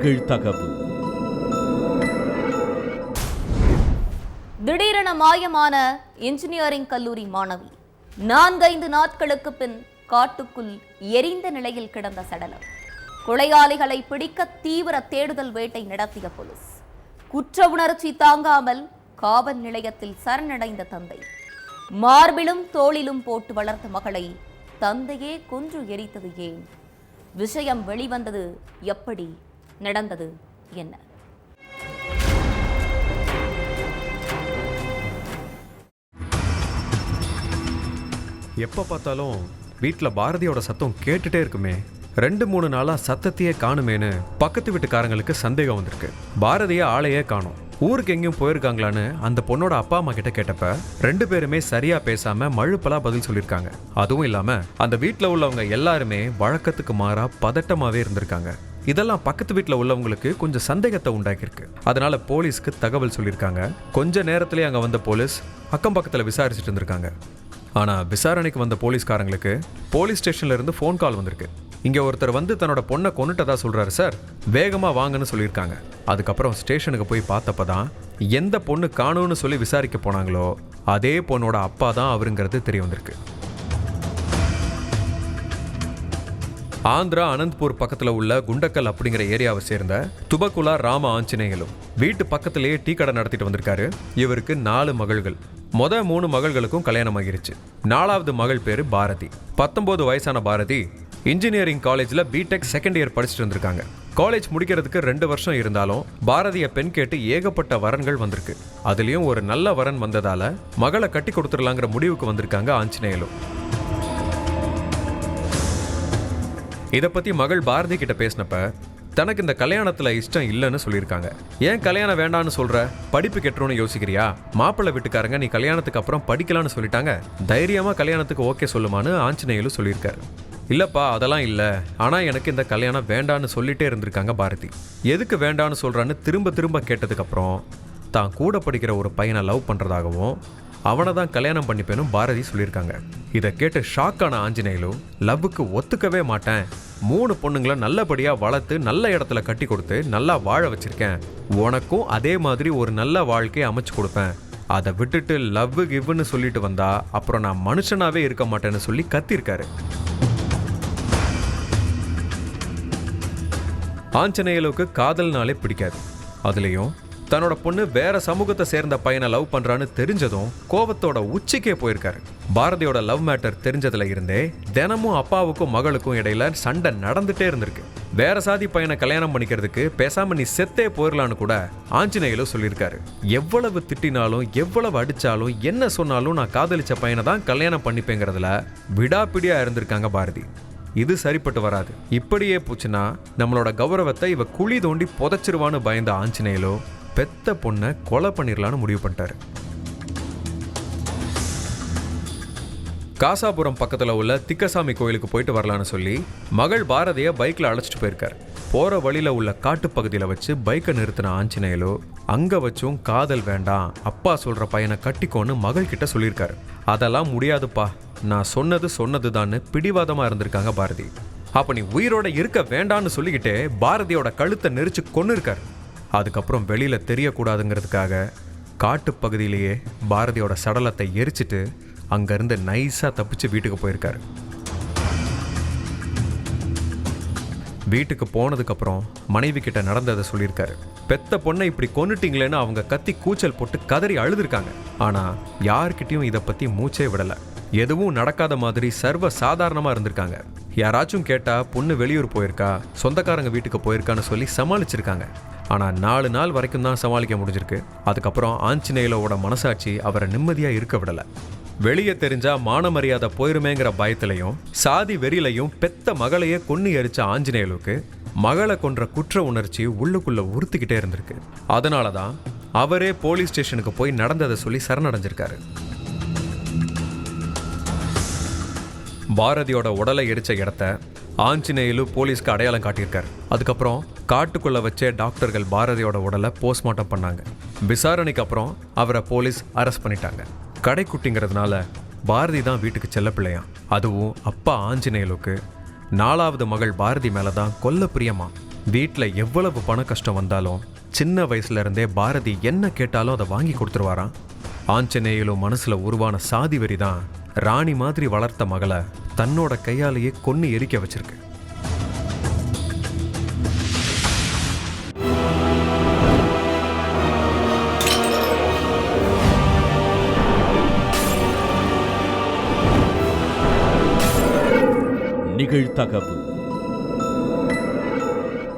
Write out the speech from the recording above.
நிகழ்தகவு. திடீரென மாயமான இன்ஜினியரிங் கல்லூரி மாணவி 4-5 நாட்களுக்கு பின் காட்டுக்குள் எரிந்த நிலையில் கிடந்த சடலம். கொலையாளிகளை பிடிக்க தீவிர தேடுதல் வேட்டை நடத்திய போலீஸ். குற்ற உணர்ச்சி தாங்காமல் காவல் நிலையத்தில் சரணடைந்த தந்தை. மார்பிலும் தோளிலும் போட்டு வளர்த்த மகளை தந்தையே கொன்று எரித்தது ஏன்? விஷயம் வெளிவந்தது எப்படி? நடந்தது என்ன? எப்போ பார்த்தாலும் வீட்டில் பாரதியோட சத்தம் கேட்டுட்டே இருக்குமே, 2-3 நாளா சத்தத்தையே காணுமேனு பக்கத்து வீட்டுக்காரங்களுக்கு சந்தேகம் வந்திருக்கு. பாரதியை ஆளையே காணும். ஊருக்கு எங்கேயும் போயிருக்காங்களான்னு அந்த பொண்ணோட அப்பா அம்மா கிட்ட கேட்டப்ப 2 பேருமே சரியா பேசாம மழுப்பலா பதில் சொல்லியிருக்காங்க. அதுவும் இல்லாம அந்த வீட்டில் உள்ளவங்க எல்லாருமே வழக்கத்துக்கு மாறா பதட்டமாவே இருந்திருக்காங்க. இதெல்லாம் பக்கத்து வீட்டில் உள்ளவங்களுக்கு கொஞ்சம் சந்தேகத்தை உண்டாக்கியிருக்கு. அதனால போலீஸ்க்கு தகவல் சொல்லியிருக்காங்க. கொஞ்ச நேரத்திலே அங்கே வந்த போலீஸ் அக்கம் பக்கத்தில் விசாரிச்சுட்டு இருந்திருக்காங்க. ஆனால் விசாரணைக்கு வந்த போலீஸ்காரங்களுக்கு போலீஸ் ஸ்டேஷன்ல இருந்து ஃபோன் கால் வந்திருக்கு. இங்கே ஒருத்தர் வந்து தன்னோட பொண்ணை கொன்னுட்டதா சொல்றாரு சார், வேகமாக வாங்கன்னு சொல்லியிருக்காங்க. அதுக்கப்புறம் ஸ்டேஷனுக்கு போய் பார்த்தப்ப தான் எந்த பொண்ணு காணும்னு சொல்லி விசாரிக்க போனாங்களோ அதே பொண்ணோட அப்பா தான் அவருங்கிறது தெரிய வந்திருக்கு. ஆந்திரா அனந்த்பூர் பக்கத்தில் உள்ள குண்டக்கல் அப்படிங்கிற ஏரியாவை சேர்ந்த துபகுலா ராம ஆஞ்சநேயலும் வீட்டு பக்கத்திலேயே டீ கடை நடத்திட்டு வந்திருக்காரு. இவருக்கு 4 மகள்கள். 3 மகள்களுக்கும் கல்யாணம் ஆகிருச்சு. 4வது மகள் பேரு பாரதி. 19 வயசான பாரதி இன்ஜினியரிங் காலேஜில் பிடெக் செகண்ட் இயர் படிச்சுட்டு வந்திருக்காங்க. காலேஜ் முடிக்கிறதுக்கு 2 வருஷம் இருந்தாலும் பாரதிய பெண் கேட்டு ஏகப்பட்ட வரன்கள் வந்திருக்கு. அதுலேயும் ஒரு நல்ல வரன் வந்ததால மகளை கட்டி கொடுத்துடலாங்கிற முடிவுக்கு வந்திருக்காங்க ஆஞ்சநேயலும். இதை பற்றி மகள் பாரதி கிட்ட பேசினப்ப தனக்கு இந்த கல்யாணத்தில் இஷ்டம் இல்லைன்னு சொல்லியிருக்காங்க. ஏன் கல்யாணம் வேண்டான்னு சொல்ற? படிப்பு கெட்டுறோன்னு யோசிக்கிறியா? மாப்பிள்ளை வீட்டுக்காரங்க நீ கல்யாணத்துக்கு அப்புறம் படிக்கலான்னு சொல்லிட்டாங்க, தைரியமாக கல்யாணத்துக்கு ஓகே சொல்லுமான்னு ஆஞ்சநேயலும் சொல்லியிருக்காரு. இல்லைப்பா அதெல்லாம் இல்லை, ஆனால் எனக்கு இந்த கல்யாணம் வேண்டான்னு சொல்லிட்டே இருந்திருக்காங்க பாரதி. எதுக்கு வேண்டான்னு சொல்கிறான்னு திரும்ப திரும்ப கேட்டதுக்கப்புறம் தான் கூட படிக்கிற ஒரு பையனை லவ் பண்ணுறதாகவும் அவனை தான் கல்யாணம் பண்ணிப்பேனும் பாரதி சொல்லியிருக்காங்க. இதை கேட்டு ஷாக்கான ஆஞ்சநேயலும் லவ்வுக்கு ஒத்துக்கவே மாட்டேன், 3 பொண்ணுங்களை நல்லபடியாக வளர்த்து நல்ல இடத்துல கட்டி கொடுத்து நல்லா வாழ வச்சிருக்கேன், உனக்கும் அதே மாதிரி ஒரு நல்ல வாழ்க்கையை அமைச்சு கொடுப்பேன், அதை விட்டுட்டு லவ்வு கிவ்னு சொல்லிட்டு வந்தா அப்புறம் நான் மனுஷனாவே இருக்க மாட்டேன்னு சொல்லி கத்திருக்காரு. ஆஞ்சநேயலுக்கு காதல்னாலே பிடிக்காது. அதுலேயும் தன்னோட பொண்ணு வேற சமூகத்தை சேர்ந்த பையனை லவ் பண்றான்னு தெரிஞ்சதும் கோவத்தோட உச்சிக்கே போயிருக்காரு. பாரதியோட லவ் மேட்டர் தெரிஞ்சதுல இருந்தே தினமும் அப்பாவுக்கும் மகளுக்கும் இடையில சண்டை நடந்துட்டே இருந்திருக்கு. வேற சாதி பையனை கல்யாணம் பண்ணிக்கிறதுக்கு பேசாம நீ செத்தே போயிடலான்னு கூட ஆஞ்சநேயலும் சொல்லியிருக்காரு. எவ்வளவு திட்டினாலும் எவ்வளவு அடிச்சாலும் என்ன சொன்னாலும் நான் காதலிச்ச பையனை தான் கல்யாணம் பண்ணிப்பேங்கிறதுல விடாப்பிடியா இருந்திருக்காங்க பாரதி. இது சரிப்பட்டு வராது. இப்படியே போச்சுன்னா நம்மளோட கௌரவத்தை இவ குழி தோண்டி புதைச்சிருவான்னு பயந்த ஆஞ்சநேயலோ பெத்த பொண்ணை கொலை பண்ணிடலான்னு முடிவு பண்ணிட்டாரு. காசாபுரம் பக்கத்தில் உள்ள திக்கசாமி கோயிலுக்கு போயிட்டு வரலான்னு சொல்லி மகள் பாரதியை பைக்கில் அழைச்சிட்டு போயிருக்காரு. போகிற வழியில் உள்ள காட்டுப்பகுதியில் வச்சு பைக்கை நிறுத்தின ஆஞ்சநேயலோ அங்கே வச்சும் காதல் வேண்டாம், அப்பா சொல்கிற பையனை கட்டிக்கோன்னு மகள் கிட்ட சொல்லியிருக்காரு. அதெல்லாம் முடியாதுப்பா, நான் சொன்னது தான்னு பிடிவாதமாக இருந்திருக்காங்க பாரதி. அப்போ நீ உயிரோட இருக்க வேண்டான்னு சொல்லிக்கிட்டே பாரதியோட கழுத்தை நெரிச்சு கொன்னு இருக்காரு. அதுக்கப்புறம் வெளியில் தெரியக்கூடாதுங்கிறதுக்காக காட்டுப்பகுதியிலேயே பாரதியோட சடலத்தை எரிச்சிட்டு அங்கேருந்து நைஸாக தப்பிச்சு வீட்டுக்கு போயிருக்காரு. வீட்டுக்கு போனதுக்கப்புறம் மனைவி கிட்ட நடந்ததை சொல்லியிருக்காரு. பெத்த பொண்ணை இப்படி கொன்னுட்டீங்களேன்னு அவங்க கத்தி கூச்சல் போட்டு கதறி அழுதுருக்காங்க. ஆனால் யார்கிட்டையும் இதை பற்றி மூச்சே விடலை. எதுவும் நடக்காத மாதிரி சர்வ சாதாரணமாக இருந்திருக்காங்க. யாராச்சும் கேட்டால் பொண்ணு வெளியூர் போயிருக்கா, சொந்தக்காரங்க வீட்டுக்கு போயிருக்கான்னு சொல்லி சமாளிச்சிருக்காங்க. ஆனால் 4 நாள் வரைக்கும் தான் சமாளிக்க முடிஞ்சிருக்கு. அதுக்கப்புறம் ஆஞ்சநேயலோட மனசாட்சி அவரை நிம்மதியாக இருக்க விடலை. வெளியே தெரிஞ்சா மான மரியாதை போயிருமேங்கிற பயத்திலையும் சாதி வெறியிலையும் பெத்த மகளையே கொன்னு எரிச்ச ஆஞ்சநேயலுக்கு மகளை கொன்ற குற்ற உணர்ச்சி உள்ளுக்குள்ள உறுத்திக்கிட்டே இருந்திருக்கு. அதனால தான் அவரே போலீஸ் ஸ்டேஷனுக்கு போய் நடந்ததை சொல்லி சரணடைஞ்சிருக்காரு. பாரதியோட உடலை எரிச்ச இடத்த ஆஞ்சநேயலு போலீஸ்க்கு அடையாளம் காட்டியிருக்காரு. அதுக்கப்புறம் காட்டுக்குள்ள வச்சே டாக்டர்கள் பாரதியோட உடலை போஸ்ட்மார்ட்டம் பண்ணாங்க. விசாரணைக்கு அப்புறம் அவரை போலீஸ் அரெஸ்ட் பண்ணிட்டாங்க. கடைக்குட்டிங்கிறதுனால பாரதி தான் வீட்டுக்கு செல்ல பிள்ளையாம். அதுவும் அப்பா ஆஞ்சநேயலுக்கு 4வது மகள் பாரதி மேலே தான் கொல்ல பிரியமா. வீட்டில் எவ்வளவு பண கஷ்டம் வந்தாலும் சின்ன வயசுல இருந்தே பாரதி என்ன கேட்டாலும் அதை வாங்கி கொடுத்துருவாராம். ஆஞ்சநேயலும் மனசுல உருவான சாதி வெறி தான் ராணி மாதிரி வளர்த்த மகளை தன்னோட கையாலேயே கொன்னு எரிக்க வச்சிருக்கு. நிகழ்தகவு